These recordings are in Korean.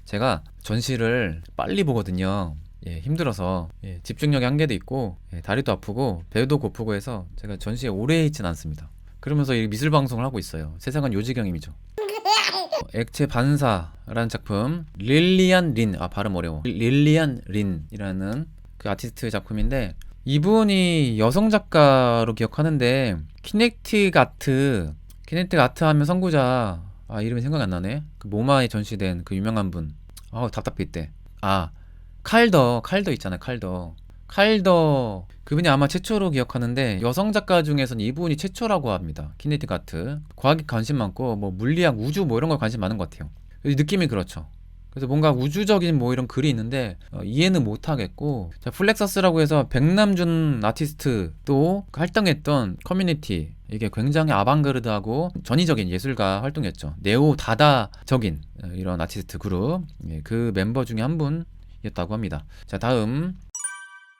제가 전시를 빨리 보거든요. 예, 힘들어서 집중력의 한계도 있고 다리도 아프고 배도 고프고 해서 제가 전시에 오래 있진 않습니다. 그러면서 이 미술 방송을 하고 있어요. 세상은 요지경임이죠. 액체 반사라는 작품, 릴리안 린, 발음 어려워. 릴리안 린이라는 그 아티스트 작품인데, 이분이 여성 작가로 기억하는데 키네틱 아트 하면 선구자, 이름이 생각이 안 나네. 그 모마에 전시된 그 유명한 분. 답답해 이때. 칼더 있잖아요. 칼더 그분이 아마 최초로 기억하는데, 여성 작가 중에서는 이분이 최초라고 합니다. 키네틱 아트. 과학에 관심 많고 뭐 물리학, 우주 뭐 이런 거 관심 많은 것 같아요. 느낌이 그렇죠. 그래서 뭔가 우주적인 뭐 이런 글이 있는데 이해는 못 하겠고, 자, 플렉서스라고 해서 백남준 아티스트도 활동했던 커뮤니티, 이게 굉장히 아방가르드하고 전위적인 예술가 활동이었죠. 네오 다다적인 이런 아티스트 그룹, 그 멤버 중에 한 분이었다고 합니다. 자, 다음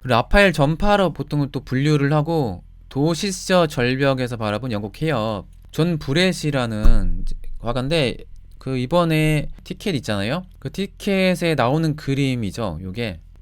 라파엘 전파로 보통은 또 분류를 하고, 도시서 절벽에서 바라본 영국 해협, 존 브렛이라는 화가인데, 그 이번에 티켓 있잖아요. 그 티켓에 나오는 그림이죠.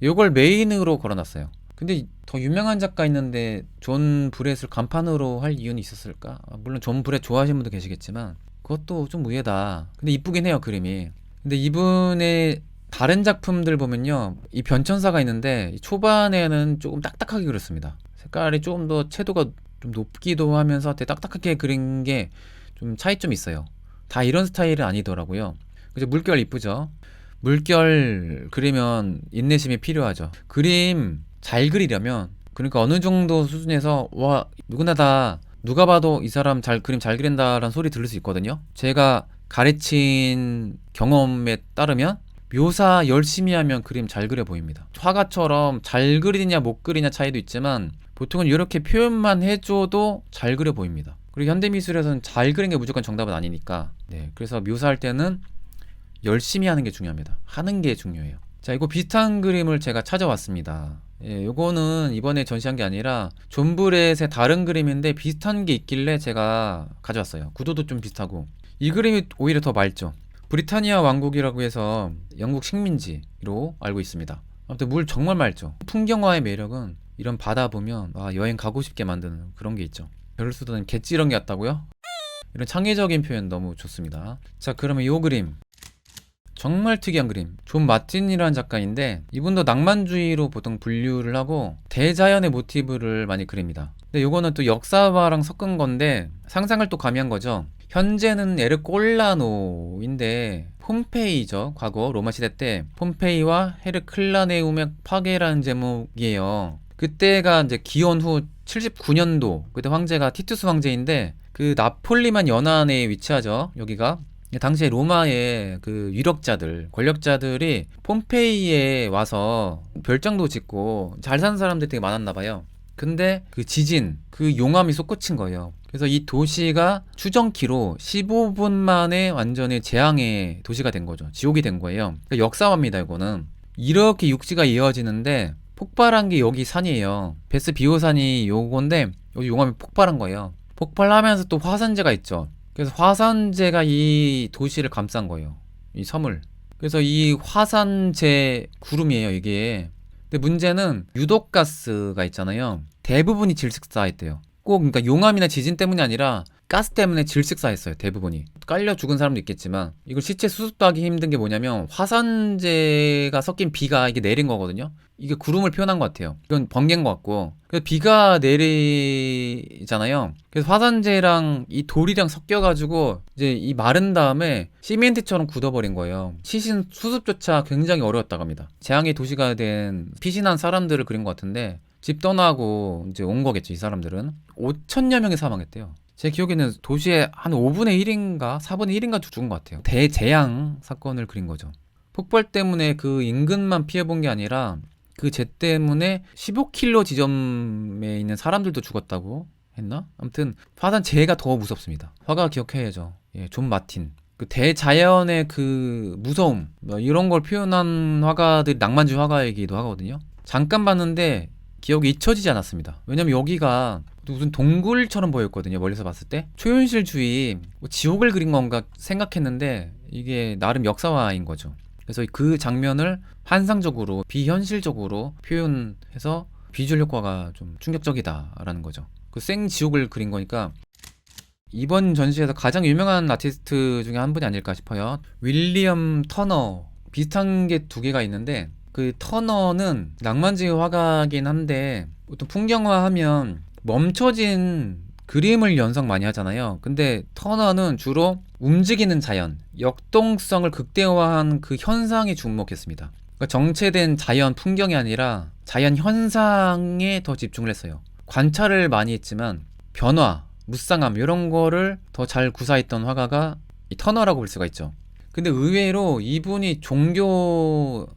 요걸 메인으로 걸어놨어요. 근데 더 유명한 작가 있는데 존 브렛을 간판으로 할 이유는 있었을까? 물론 존 브렛 좋아하시는 분도 계시겠지만 그것도 좀 의외다. 근데 이쁘긴 해요, 그림이. 근데 이분의 다른 작품들 보면요, 이 변천사가 있는데 초반에는 조금 딱딱하게 그렸습니다. 색깔이 조금 더 채도가 좀 높기도 하면서 되게 딱딱하게 그린 게 좀 차이점이 있어요. 다 이런 스타일은 아니더라고요. 그죠? 물결 이쁘죠? 물결 그리면 인내심이 필요하죠. 그림 잘 그리려면, 그러니까 어느 정도 수준에서 누가 봐도 이 사람 그림 잘 그린다라는 소리 들을 수 있거든요. 제가 가르친 경험에 따르면 묘사 열심히 하면 그림 잘 그려 보입니다. 화가처럼 잘 그리냐 못 그리냐 차이도 있지만 보통은 이렇게 표현만 해줘도 잘 그려 보입니다. 그리고 현대미술에서는 잘 그린 게 무조건 정답은 아니니까, 그래서 묘사할 때는 열심히 하는 게 중요합니다. 하는 게 중요해요. 자, 이거 비슷한 그림을 제가 찾아왔습니다. 요거는 이번에 전시한 게 아니라 존 브렛의 다른 그림인데 비슷한 게 있길래 제가 가져왔어요. 구도도 좀 비슷하고. 이 그림이 오히려 더 맑죠. 브리타니아 왕국이라고 해서 영국 식민지로 알고 있습니다. 아무튼 물 정말 맑죠. 풍경화의 매력은 이런 바다 보면 여행 가고 싶게 만드는 그런 게 있죠. 베를수도는 개찌렁이 같다고요? 이런 창의적인 표현 너무 좋습니다. 자, 그러면 이 그림 정말 특이한 그림. 존 마틴이라는 작가인데 이분도 낭만주의로 보통 분류를 하고 대자연의 모티브를 많이 그립니다. 근데 요거는 또 역사화랑 섞은 건데 상상을 또 가미한 거죠. 현재는 에르꼴라노인데 폼페이죠. 과거 로마 시대 때 폼페이와 헤르클라네움의 파괴라는 제목이에요. 그때가 이제 기원 후 79년도, 그때 황제가 티투스 황제인데 그 나폴리만 연안에 위치하죠. 여기가 당시에 로마의 그 유력자들, 권력자들이 폼페이에 와서 별장도 짓고 잘 사는 사람들이 되게 많았나 봐요. 근데 그 지진, 그 용암이 솟구친 거예요. 그래서 이 도시가 추정키로 15분 만에 완전히 재앙의 도시가 된 거죠. 지옥이 된 거예요. 그러니까 역사화입니다, 이거는. 이렇게 육지가 이어지는데 폭발한 게 여기 산이에요. 베스비오산이 요건데 여기 용암이 폭발한 거예요. 폭발하면서 또 화산재가 있죠. 그래서 화산재가 이 도시를 감싼 거예요. 이 섬을. 그래서 이 화산재 구름이에요, 이게. 근데 문제는 유독가스가 있잖아요. 대부분이 질식사했대요. 꼭 그러니까 용암이나 지진 때문이 아니라 가스 때문에 질식사했어요. 대부분이. 깔려 죽은 사람도 있겠지만 이걸 시체 수습도 하기 힘든 게 뭐냐면 화산재가 섞인 비가 이게 내린 거거든요. 이게 구름을 표현한 것 같아요. 이건 번개인 것 같고. 그래서 비가 내리잖아요. 그래서 화산재랑 이 돌이랑 섞여가지고 이제 이 마른 다음에 시멘트처럼 굳어버린 거예요. 시신 수습조차 굉장히 어려웠다고 합니다. 재앙의 도시가 된 피신한 사람들을 그린 것 같은데 집 떠나고 이제 온 거겠죠. 이 사람들은 5천여 명이 사망했대요. 제 기억에는 도시의 한 5분의 1인가 4분의 1인가 죽은 것 같아요. 대재앙 사건을 그린 거죠. 폭발 때문에 그 인근만 피해본 게 아니라 그 재 때문에 15km 지점에 있는 사람들도 죽었다고 했나? 아무튼 화산재해가 더 무섭습니다. 화가 기억해야죠. 존 마틴. 그 대자연의 그 무서움, 이런 걸 표현한 화가들이 낭만주의 화가이기도 하거든요. 잠깐 봤는데 기억이 잊혀지지 않았습니다. 왜냐면 여기가 무슨 동굴처럼 보였거든요. 멀리서 봤을 때 초현실주의, 지옥을 그린 건가 생각했는데 이게 나름 역사화인 거죠. 그래서 그 장면을 환상적으로 비현실적으로 표현해서 비주얼 효과가 좀 충격적이다라는 거죠. 그 생지옥을 그린 거니까 이번 전시에서 가장 유명한 아티스트 중에 한 분이 아닐까 싶어요. 윌리엄 터너. 비슷한 게 두 개가 있는데 그 터너는 낭만주의 화가긴 한데 보통 풍경화 하면 멈춰진 그림을 연상 많이 하잖아요. 근데 터너는 주로 움직이는 자연, 역동성을 극대화한 그 현상에 주목했습니다. 그러니까 정체된 자연 풍경이 아니라 자연 현상에 더 집중을 했어요. 관찰을 많이 했지만 변화, 무쌍함 이런 거를 더 잘 구사했던 화가가 이 터너라고 볼 수가 있죠. 근데 의외로 이분이 종교적인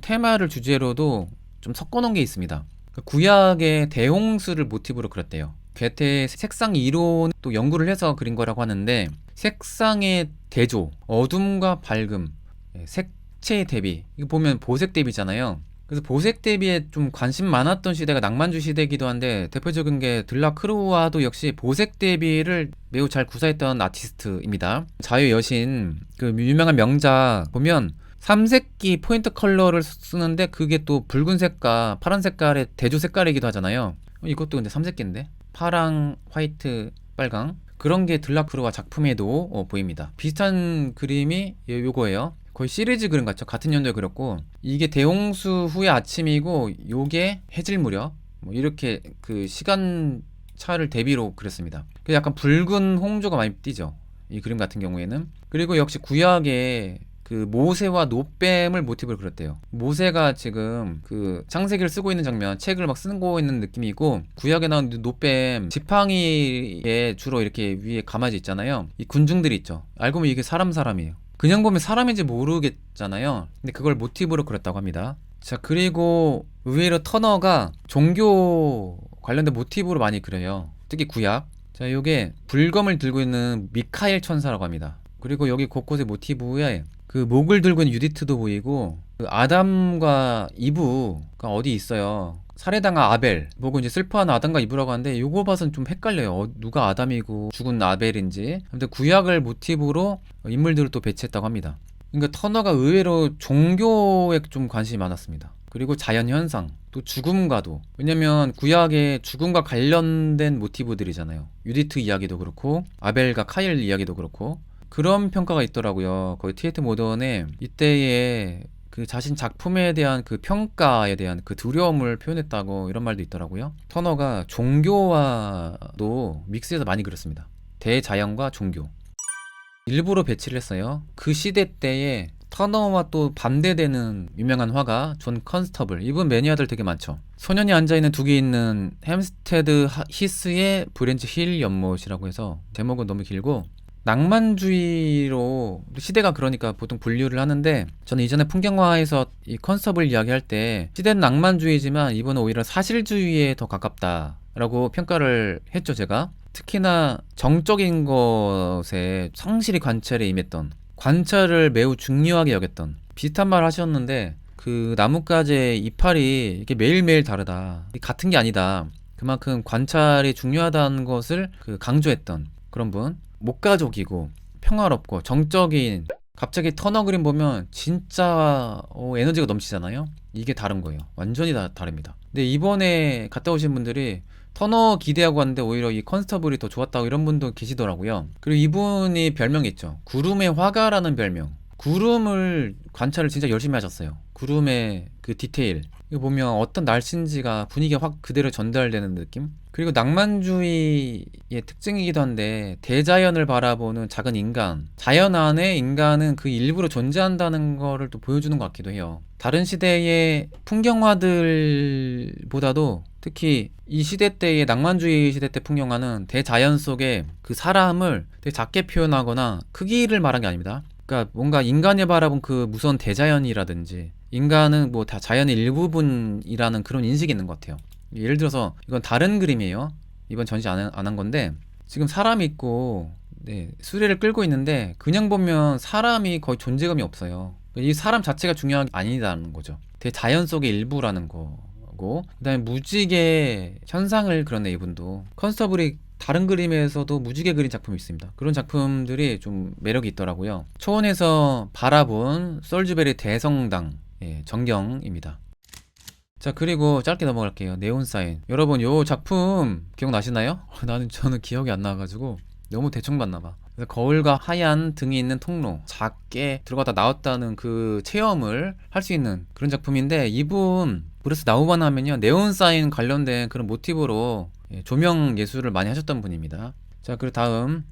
테마를 주제로도 좀 섞어놓은 게 있습니다. 구약의 대홍수를 모티브로 그렸대요. 괴테의 색상 이론 또 연구를 해서 그린 거라고 하는데 색상의 대조, 어둠과 밝음, 색채의 대비, 이거 보면 보색 대비잖아요. 그래서 보색 대비에 좀 관심 많았던 시대가 낭만주의 시대이기도 한데 대표적인 게 들라크루와도 역시 보색 대비를 매우 잘 구사했던 아티스트입니다. 자유의 여신 그 유명한 명작 보면 삼색기 포인트 컬러를 쓰는데 그게 또 붉은색과 파란 색깔의 대조 색깔이기도 하잖아요. 이것도 근데 삼색기인데 파랑, 화이트, 빨강 그런 게 들라크루와 작품에도 보입니다. 비슷한 그림이 요거예요. 거의 시리즈 그림 같죠. 같은 연도에 그렸고 이게 대홍수 후의 아침이고 요게 해질 무렵 뭐 이렇게 그 시간 차를 대비로 그렸습니다. 그래서 약간 붉은 홍조가 많이 띄죠. 이 그림 같은 경우에는. 그리고 역시 구약에 그 모세와 노뱀을 모티브로 그렸대요. 모세가 지금 그 창세기를 쓰고 있는 장면, 책을 막 쓰고 있는 느낌이고 구약에 나온 노뱀 지팡이에 주로 이렇게 위에 가마지 있잖아요. 이 군중들이 있죠. 알고 보면 이게 사람이에요. 그냥 보면 사람인지 모르겠잖아요. 근데 그걸 모티브로 그렸다고 합니다. 자, 그리고 의외로 터너가 종교 관련된 모티브로 많이 그려요. 특히 구약. 자, 요게 불검을 들고 있는 미카엘 천사라고 합니다. 그리고 여기 곳곳에 모티브에 그 목을 들고 있는 유디트도 보이고 그 아담과 이브가 어디 있어요. 살해당한 아벨 보고 이제 슬퍼하는 아담과 이브라고 하는데 요거 봐서는 좀 헷갈려요. 누가 아담이고 죽은 아벨인지. 아무튼 구약을 모티브로 인물들을 또 배치했다고 합니다. 그러니까 터너가 의외로 종교에 좀 관심이 많았습니다. 그리고 자연현상, 또 죽음과도. 왜냐면 구약에 죽음과 관련된 모티브들이잖아요. 유디트 이야기도 그렇고 아벨과 카일 이야기도 그렇고 그런 평가가 있더라고요. 거의 티에트 모던에 이때의 그 자신 작품에 대한 그 평가에 대한 그 두려움을 표현했다고 이런 말도 있더라고요. 터너가 종교와도 믹스해서 많이 그렸습니다. 대자연과 종교. 일부러 배치를 했어요. 그 시대 때에 터너와 또 반대되는 유명한 화가 존 컨스터블. 이분 매니아들 되게 많죠. 소년이 앉아있는 두 개 있는 햄스테드 히스의 브랜치 힐 연못이라고 해서 제목은 너무 길고 낭만주의로 시대가 그러니까 보통 분류를 하는데 저는 이전에 풍경화에서 이 컨셉을 이야기할 때 시대는 낭만주의지만 이번은 오히려 사실주의에 더 가깝다라고 평가를 했죠. 제가 특히나 정적인 것에 성실히 관찰에 임했던 관찰을 매우 중요하게 여겼던 비슷한 말 하셨는데 그 나뭇가지의 이파리 이게 매일매일 다르다 같은 게 아니다 그만큼 관찰이 중요하다는 것을 그 강조했던 그런 분 목가족이고 평화롭고 정적인 갑자기 터너 그림 보면 진짜 에너지가 넘치잖아요. 이게 다른 거예요. 완전히 다릅니다. 근데 이번에 갔다 오신 분들이 터너 기대하고 왔는데 오히려 이 컨스터블이 더 좋았다고 이런 분도 계시더라고요. 그리고 이분이 별명이 있죠. 구름의 화가라는 별명. 구름을 관찰을 진짜 열심히 하셨어요. 구름의 그 디테일 이거 보면 어떤 날씨인지가 분위기가 확 그대로 전달되는 느낌. 그리고 낭만주의의 특징이기도 한데 대자연을 바라보는 작은 인간, 자연 안에 인간은 그 일부로 존재한다는 거를 또 보여주는 것 같기도 해요. 다른 시대의 풍경화들보다도 특히 이 시대 때의 낭만주의 시대 때 풍경화는 대자연 속에 그 사람을 되게 작게 표현하거나 크기를 말한 게 아닙니다. 그러니까 뭔가 인간이 바라본 그 무서운 대자연이라든지 인간은 뭐 다 자연의 일부분이라는 그런 인식이 있는 것 같아요. 예를 들어서 이건 다른 그림이에요. 이번 전시 안 한 건데 지금 사람이 있고 수레를 끌고 있는데 그냥 보면 사람이 거의 존재감이 없어요. 이 사람 자체가 중요한 게 아니다는 거죠. 대자연 속의 일부라는 거고 그다음에 무지개 현상을 그렸네 이분도. 컨스터블이 다른 그림에서도 무지개 그린 작품이 있습니다. 그런 작품들이 좀 매력이 있더라고요. 초원에서 바라본 솔즈베리 대성당, 예, 전경입니다. 자, 그리고 짧게 넘어갈게요. 네온사인. 여러분, 요 작품 기억나시나요? 저는 기억이 안 나가지고 너무 대충 봤나 봐. 그래서 거울과 하얀 등이 있는 통로, 작게 들어갔다 나왔다는 그 체험을 할 수 있는 그런 작품인데, 이분 브루스 나우만 하면요, 네온사인 관련된 그런 모티브로, 예, 조명 예술을 많이 하셨던 분입니다. 자, 그리고 다음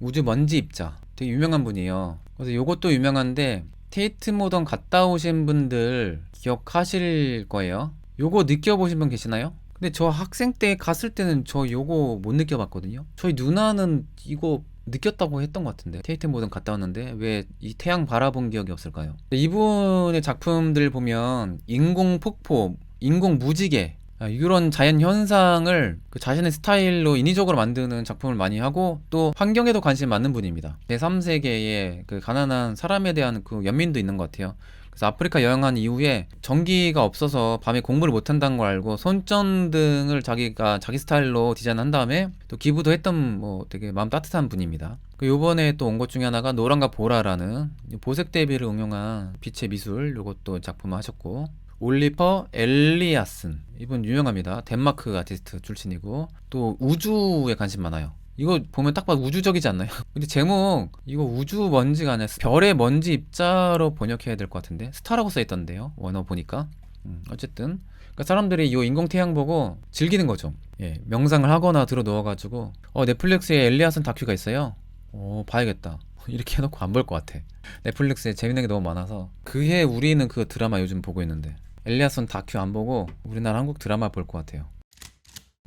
우주 먼지 입자. 되게 유명한 분이에요. 그래서 요것도 유명한데 테이트 모던 갔다 오신 분들 기억하실 거예요. 요거 느껴보신 분 계시나요? 근데 저 학생 때 갔을 때는 저 요거 못 느껴봤거든요. 저희 누나는 이거 느꼈다고 했던 것 같은데, 테이트 모던 갔다 왔는데 왜 이 태양 바라본 기억이 없을까요? 이분의 작품들 보면 인공 폭포, 인공 무지개, 이런 자연 현상을 그 자신의 스타일로 인위적으로 만드는 작품을 많이 하고, 또 환경에도 관심 많은 분입니다. 제3세계의 그 가난한 사람에 대한 그 연민도 있는 것 같아요. 그래서 아프리카 여행한 이후에 전기가 없어서 밤에 공부를 못 한다는 걸 알고 손전등을 자기가 자기 스타일로 디자인한 다음에 또 기부도 했던, 뭐 되게 마음 따뜻한 분입니다. 그 요번에 또 온 것 중에 하나가 노랑과 보라라는 보색 대비를 응용한 빛의 미술, 요것도 작품을 하셨고, 올리퍼 엘리아슨, 이분 유명합니다. 덴마크 아티스트 출신이고, 또 우주에 관심 많아요. 이거 보면 딱 봐도 우주적이지 않나요? 근데 제목 이거 우주 먼지가 아니라 별의 먼지 입자로 번역해야 될 것 같은데, 스타라고 써있던데요, 원어 보니까. 어쨌든 그러니까 사람들이 이 인공태양 보고 즐기는 거죠. 예, 명상을 하거나 들어 누워가지고 넷플릭스에 엘리아슨 다큐가 있어요. 봐야겠다. 이렇게 해놓고 안 볼 것 같아. 넷플릭스에 재밌는 게 너무 많아서. 그해 우리는 그 드라마 요즘 보고 있는데, 엘리아슨 다큐 안 보고 우리나라 한국 드라마 볼 것 같아요.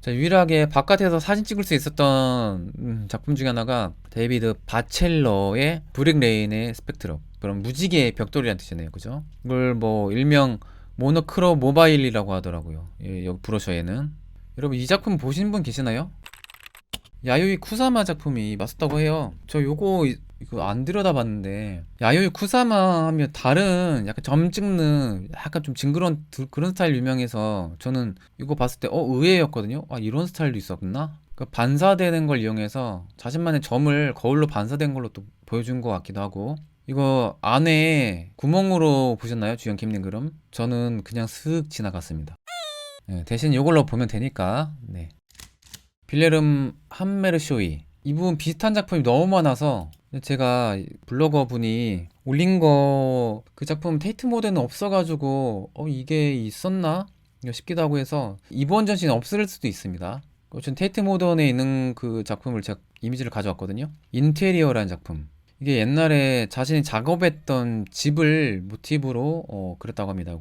자, 유일하게 바깥에서 사진 찍을 수 있었던 작품 중에 하나가 데이비드 바첼러의 브릭 레인의 스펙트럼, 그런 무지개 벽돌이라는 뜻이네요. 그죠? 이걸 뭐 일명 모노크로 모바일이라고 하더라고요. 예, 여기 브로셔에는. 여러분, 이 작품 보신 분 계시나요? 야요이 쿠사마 작품이 맞았다고 해요. 저 이거 안 들여다봤는데, 야요이 쿠사마 하면 다른 약간 점 찍는 약간 좀 징그러운 그런 스타일 유명해서 저는 이거 봤을 때 의외였거든요. 아, 이런 스타일도 있었나? 그 반사되는 걸 이용해서 자신만의 점을 거울로 반사된 걸로 또 보여준 것 같기도 하고. 이거 안에 구멍으로 보셨나요? 주연 김님 그럼? 저는 그냥 슥 지나갔습니다. 네, 대신 이걸로 보면 되니까. 네. 빌레름 함메르쇼이, 이분 비슷한 작품이 너무 많아서 제가 블로거 분이 올린 거 그 작품 테이트 모델은 없어가지고 이게 있었나 싶기도 하고 해서 이번 전시는 없을 수도 있습니다. 어쨌든 테이트 모던에 있는 그 작품을 제가 이미지를 가져왔거든요. 인테리어라는 작품, 이게 옛날에 자신이 작업했던 집을 모티브로 그랬다고 합니다.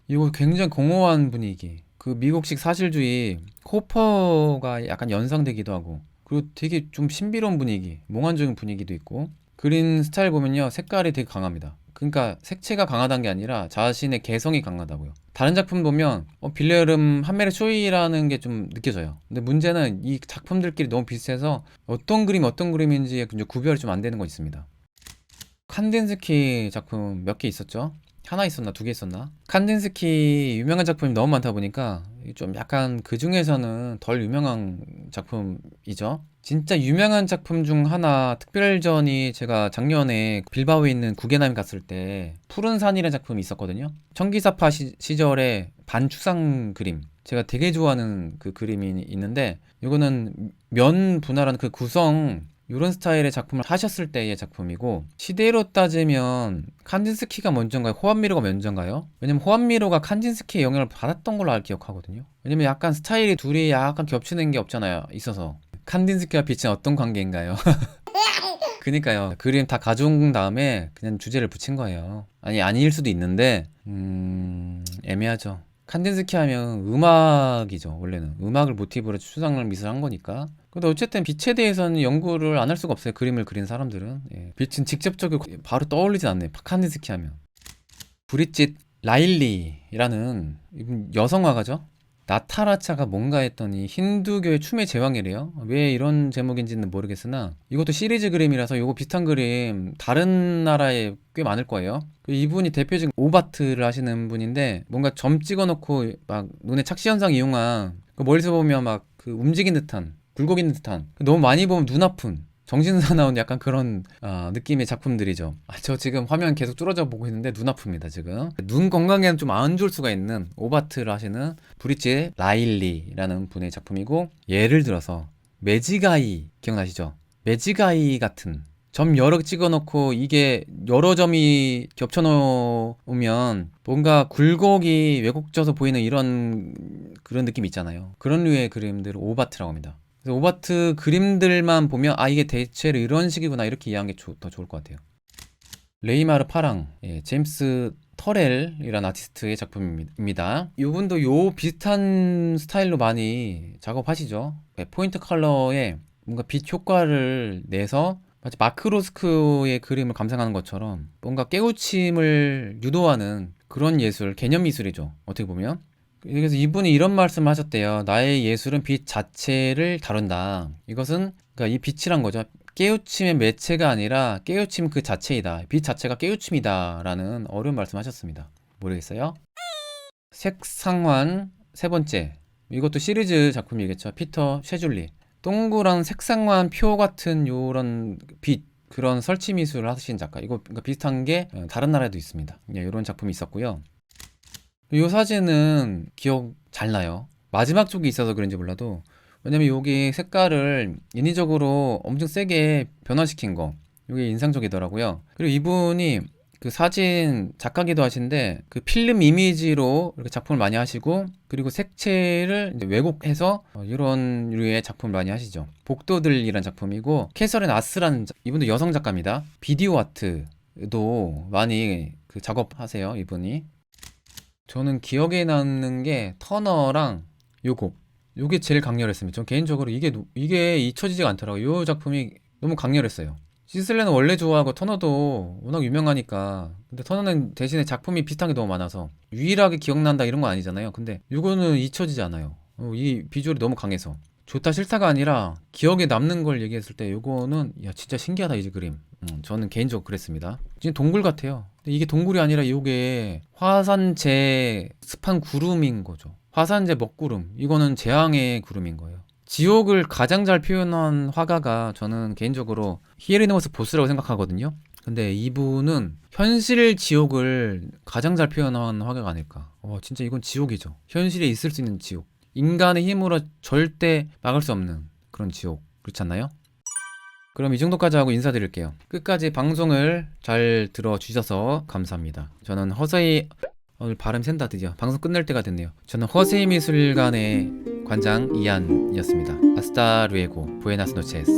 이거 굉장히 공허한 분위기, 그 미국식 사실주의 코퍼가 약간 연상되기도 하고, 그리고 되게 좀 신비로운 분위기, 몽환적인 분위기도 있고, 그린 스타일 보면요, 색깔이 되게 강합니다. 그러니까 색채가 강하다는 게 아니라 자신의 개성이 강하다고요. 다른 작품 보면 빌레름 함메르 쇼이라는 게 좀 느껴져요. 근데 문제는 이 작품들끼리 너무 비슷해서 어떤 그림인지 구별이 좀 안 되는 거 있습니다. 칸딘스키 작품 몇 개 있었죠? 하나 있었나 두 개 있었나? 칸딘스키 유명한 작품이 너무 많다 보니까 좀 약간 그 중에서는 덜 유명한 작품이죠. 진짜 유명한 작품 중 하나, 특별전이 제가 작년에 빌바오에 있는 구겐하임 갔을 때 푸른 산이라는 작품이 있었거든요. 청기사파 시절의 반추상 그림, 제가 되게 좋아하는 그 그림이 있는데, 이거는 면 분할하는 그 구성, 이런 스타일의 작품을 하셨을 때의 작품이고, 시대로 따지면 칸딘스키가 먼저인가요? 호암미로가 먼저인가요? 왜냐면 호암미로가 칸딘스키의 영향을 받았던 걸로 기억하거든요. 왜냐면 약간 스타일이 둘이 약간 겹치는 게 없잖아요, 있어서. 칸딘스키와 빛은 어떤 관계인가요? 그니까요. 그림 다 가져온 다음에 그냥 주제를 붙인 거예요. 아닐 수도 있는데 애매하죠. 칸딘스키 하면 음악이죠. 원래는 음악을 모티브로 추상을 미술한 거니까. 근데 어쨌든 빛에 대해서는 연구를 안 할 수가 없어요. 그림을 그린 사람들은. 예. 빛은 직접적으로 바로 떠올리진 않네요. 칸딘스키 하면. 브릿짓 라일리라는 여성 화가죠. 나타라차가 뭔가 했더니 힌두교의 춤의 제왕이래요. 왜 이런 제목인지는 모르겠으나 이것도 시리즈 그림이라서 이거 비슷한 그림 다른 나라에 꽤 많을 거예요. 이분이 대표적인 오바트를 하시는 분인데, 뭔가 점 찍어 놓고 막 눈에 착시 현상 이용한, 멀리서 보면 막 그 움직인 듯한 굴곡 있는 듯한, 너무 많이 보면 눈 아픈, 정신 사나운 약간 그런 느낌의 작품들이죠. 저 지금 화면 계속 뚫어져 보고 있는데 눈 아픕니다 지금. 눈 건강에는 좀 안 좋을 수가 있는 오바트를 하시는 브릿지 라일리라는 분의 작품이고, 예를 들어서 매지가이 기억나시죠? 매지가이 같은 점 여러 개 찍어놓고 이게 여러 점이 겹쳐놓으면 뭔가 굴곡이 왜곡져서 보이는 이런 그런 느낌 있잖아요. 그런 류의 그림들을 오바트라고 합니다. 그래서 오바트 그림들만 보면 이게 대체로 이런 식이구나 이렇게 이해하는 게 더 좋을 것 같아요. 레이마르 파랑, 제임스 터렐이라는 아티스트의 작품입니다. 이분도 요 비슷한 스타일로 많이 작업하시죠. 포인트 컬러에 뭔가 빛 효과를 내서 마치 마크로스크의 그림을 감상하는 것처럼 뭔가 깨우침을 유도하는 그런 예술, 개념 미술이죠. 어떻게 보면. 그래서 이분이 이런 말씀을 하셨대요. 나의 예술은 빛 자체를 다룬다. 이것은 그러니까 이 빛이란 거죠. 깨우침의 매체가 아니라 깨우침 그 자체이다. 빛 자체가 깨우침이다. 라는 어려운 말씀 하셨습니다. 모르겠어요? 색상환 세 번째. 이것도 시리즈 작품이겠죠. 피터 쉐줄리. 동그란 색상환 표 같은 요런 빛, 그런 설치 미술을 하신 작가. 이거 그러니까 비슷한 게 다른 나라에도 있습니다. 이런 작품이 있었고요. 이 사진은 기억 잘 나요. 마지막 쪽이 있어서 그런지 몰라도, 왜냐면 여기 색깔을 인위적으로 엄청 세게 변화시킨 거, 이게 인상적이더라고요. 그리고 이분이 그 사진 작가기도 하신데 그 필름 이미지로 이렇게 작품을 많이 하시고, 그리고 색채를 이제 왜곡해서 이런 류의 작품을 많이 하시죠. 복도들이란 작품이고, 캐서린 아스라는 이분도 여성 작가입니다. 비디오 아트도 많이 그 작업하세요 이분이. 저는 기억에 남는 게 터너랑 요게 제일 강렬했습니다. 전 개인적으로 이게 잊혀지지가 않더라고요. 요 작품이 너무 강렬했어요. 시슬레는 원래 좋아하고 터너도 워낙 유명하니까. 근데 터너는 대신에 작품이 비슷한 게 너무 많아서 유일하게 기억난다 이런 건 아니잖아요. 근데 요거는 잊혀지지 않아요. 이 비주얼이 너무 강해서. 좋다 싫다가 아니라 기억에 남는 걸 얘기했을 때 요거는 야 진짜 신기하다 이 그림. 저는 개인적으로 그랬습니다. 진짜 동굴 같아요. 근데 이게 동굴이 아니라 이게 화산재 습한 구름인 거죠. 화산재 먹구름. 이거는 재앙의 구름인 거예요. 지옥을 가장 잘 표현한 화가가 저는 개인적으로 히에리노모스 보스라고 생각하거든요. 근데 이분은 현실 지옥을 가장 잘 표현한 화가가 아닐까. 진짜 이건 지옥이죠. 현실에 있을 수 있는 지옥. 인간의 힘으로 절대 막을 수 없는 그런 지옥. 그렇지 않나요? 그럼 이 정도까지 하고 인사드릴게요. 끝까지 방송을 잘 들어주셔서 감사합니다. 저는 허세이, 오늘 발음 샌다 드디어. 방송 끝낼 때가 됐네요. 저는 허세이 미술관의 관장 이한이었습니다. 아스타 루에고, 부에나스 노체스.